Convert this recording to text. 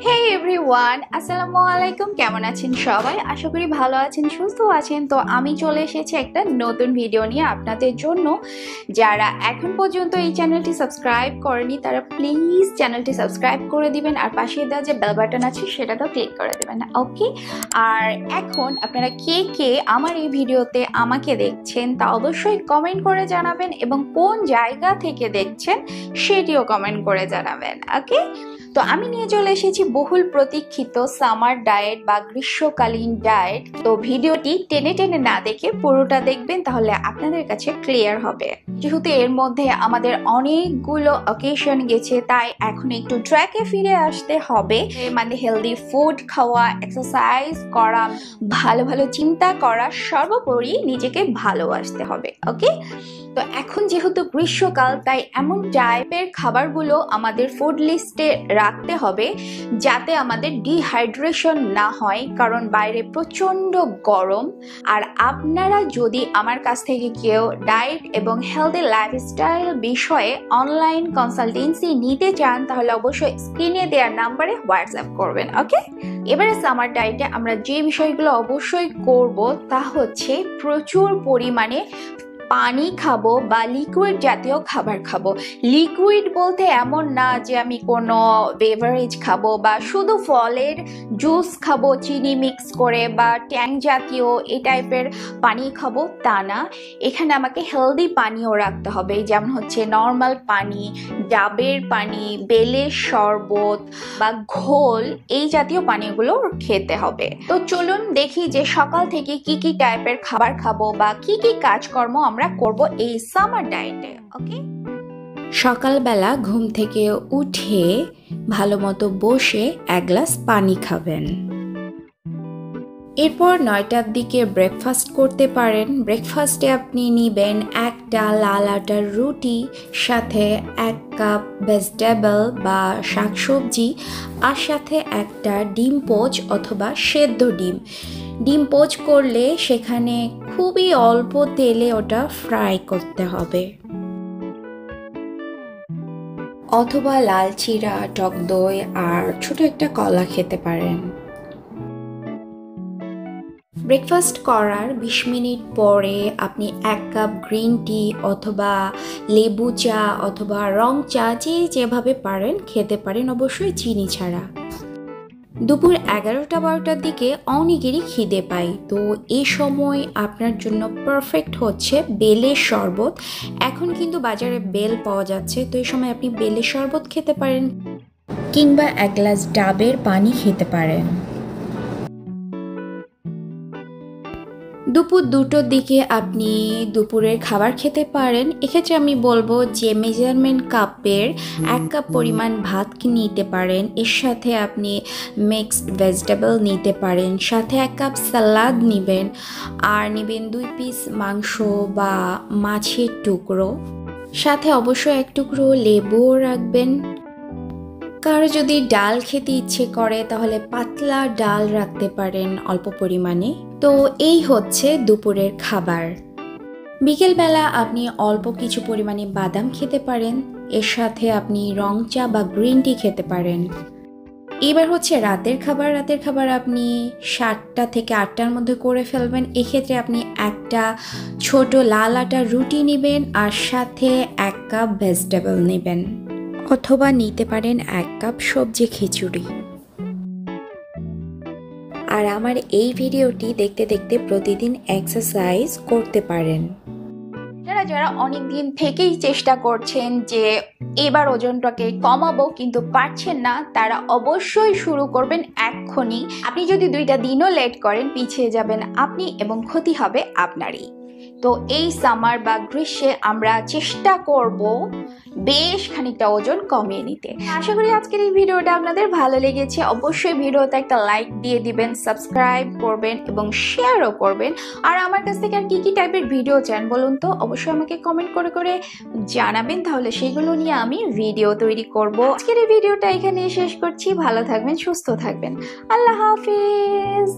হে everyone, আসসালামু আলাইকুম। কেমন আছেন সবাই? আশা করি ভালো আছেন, সুস্থ আছেন। তো আমি চলে এসেছি একটা নতুন ভিডিও নিয়ে আপনাদের জন্য। যারা এখন পর্যন্ত এই চ্যানেলটি সাবস্ক্রাইব করেনি তারা প্লিজ চ্যানেলটি সাবস্ক্রাইব করে দিবেন, আর পাশে দেওয়া যে বেল বাটন আছে সেটাতেও ক্লিক করে দেবেন, ওকে? আর এখন আপনারা কে কে আমার এই ভিডিওতে আমাকে দেখছেন তা অবশ্যই কমেন্ট করে জানাবেন, এবং কোন জায়গা থেকে দেখছেন সেটিও কমেন্ট করে জানাবেন, ওকে? তো আমি নিয়ে চলে এসেছি বহুল প্রতীক্ষিত সামার ডায়েট বা গ্রীষ্মকালীন ডায়েট। তো ভিডিওটি টেনে টেনে না দেখে পুরোটা দেখবেন, তাহলে আপনাদের কাছে ক্লিয়ার হবে। যেহেতু এর মধ্যে আমাদের অনেকগুলো অকেশন গেছে, তাই এখন একটু ট্র্যাকে ফিরে আসতে হবে। মানে হেলদি ফুড খাওয়া, এক্সারসাইজ করা, ভালো ভালো চিন্তা করা, সর্বোপরি নিজেকে ভালোবাসতে হবে, ওকে? তো এখন যেহেতু গ্রীষ্মকাল, তাই এমন টাইপের খাবারগুলো আমাদের ফুড লিস্টে রাখতে হবে যাতে আমাদের ডিহাইড্রেশন না হয়, কারণ বাইরে প্রচণ্ড গরম। আর আপনারা যদি আমার কাছ থেকে কেউ ডায়েট এবং হেলদি লাইফস্টাইল বিষয়ে অনলাইন কনসালটেন্সি নিতে চান, তাহলে অবশ্যই স্ক্রিনে দেওয়া নাম্বারে হোয়াটসঅ্যাপ করবেন, ওকে? এবারে সামার ডায়েটে আমরা যে বিষয়গুলো অবশ্যই করব তা হচ্ছে প্রচুর পরিমাণে পানি খাবো বা লিকুইড জাতীয় খাবার খাবো। লিকুইড বলতে এমন না যে আমি কোনো বেভারেজ খাবো বা শুধু ফলের জুস খাবো চিনি মিক্স করে, বা ট্যাং জাতীয় এই টাইপের পানি খাবো তা না। এখানে আমাকে হেলদি পানিও রাখতে হবে, যেমন হচ্ছে নর্মাল পানি, ডাবের পানি, বেলের শরবত বা ঘোল, এই জাতীয় পানিগুলো খেতে হবে। তো চলুন দেখি যে সকাল থেকে কি কি টাইপের খাবার খাবো বা কি কি কাজকর্ম আমরা করব এই সামার ডায়েটে, ওকে? সকালবেলা ঘুম থেকে উঠে ভালো মতো বসে এক গ্লাস পানি খাবেন। এরপর 9টার দিকে ব্রেকফাস্ট করতে পারেন। ব্রেকফাস্টে আপনি নেবেন একটা লাল আটার রুটি, সাথে 1 কাপ ভেজিটেবল বা শাকসবজি, আর সাথে একটা ডিম পোচ অথবা সেদ্ধ ডিম। ডিম পোচ করলে সেখানে খুবই অল্প তেলে ওটা ফ্রাই করতে হবে। অথবা লাল চিরা, টক দই আর ছোট একটা কলা খেতে পারেন। ব্রেকফাস্ট করার 20 মিনিট পরে আপনি 1 কাপ গ্রিন টি অথবা লেবু চা অথবা রং চা, যেভাবে পারেন খেতে পারেন, অবশ্যই চিনি ছাড়া। দুপুর 11টা-12টার দিকে অনেকেরই খিদে পায়, তো এই সময় আপনার জন্য পারফেক্ট হচ্ছে বেলের শরবত। এখন কিন্তু বাজারে বেল পাওয়া যাচ্ছে, তো এই সময় আপনি বেলের শরবত খেতে পারেন, কিংবা 1 গ্লাস ডাবের পানি খেতে পারেন। দুপুর 2টোর দিকে আপনি দুপুরের খাবার খেতে পারেন। এক্ষেত্রে আমি বলবো যে মেজারমেন্ট কাপের 1 কাপ পরিমাণ ভাত নিতে পারেন, এর সাথে আপনি মিক্সড ভেজিটেবল নিতে পারেন, সাথে 1 কাপ সালাদ নেবেন, আর নেবেন 2 পিস মাংস বা মাছের টুকরো, সাথে অবশ্যই 1 টুকরো লেবুও রাখবেন। কারো যদি ডাল খেতে ইচ্ছে করে তাহলে পাতলা ডাল রাখতে পারেন অল্প পরিমাণে। তো এই হচ্ছে দুপুরের খাবার। বিকেলবেলা আপনি অল্প কিছু পরিমাণে বাদাম খেতে পারেন, এর সাথে আপনি রং চা বা গ্রিন টি খেতে পারেন। এবার হচ্ছে রাতের খাবার। রাতের খাবার আপনি 7টা থেকে 8টার মধ্যে করে ফেলবেন। এক্ষেত্রে আপনি একটা ছোট লাল আটার রুটি নেবেন, আর সাথে 1 কাপ ভেজিটেবল নেবেন, অথবা নিতে পারেন 1 কাপ সবজি খিচুড়ি। আর আমার এই ভিডিওটি দেখতে দেখতে প্রতিদিন এক্সারসাইজ করতে পারেন। যারা যারা অনেক দিন থেকেই চেষ্টা করছেন যে এবার ওজনটাকে কমাবো কিন্তু পারছেন না, তারা অবশ্যই শুরু করবেন এক্ষুনি। আপনি যদি 2টা দিনও লেট করেন পিছিয়ে যাবেন আপনি, এবং ক্ষতি হবে আপনারই। তো এই সামার বা গ্রীষ্মে আমরা চেষ্টা করব বেশ খানিকটা ওজন কমিয়ে নিতে। আশা করি আজকের এই ভিডিওটা আপনাদের ভালো লেগেছে। অবশ্যই ভিডিওতে একটা লাইক দিয়ে দিবেন, সাবস্ক্রাইব করবেন এবং শেয়ারও করবেন। আর আমার কাছ থেকে আর কি কি টাইপের ভিডিও চান বলুন তো, অবশ্যই আমাকে কমেন্ট করে করে জানাবেন, তাহলে সেগুলো নিয়ে আমি ভিডিও তৈরি করব। আজকের এই ভিডিওটা এখানে শেষ করছি। ভালো থাকবেন, সুস্থ থাকবেন। আল্লাহ হাফিজ।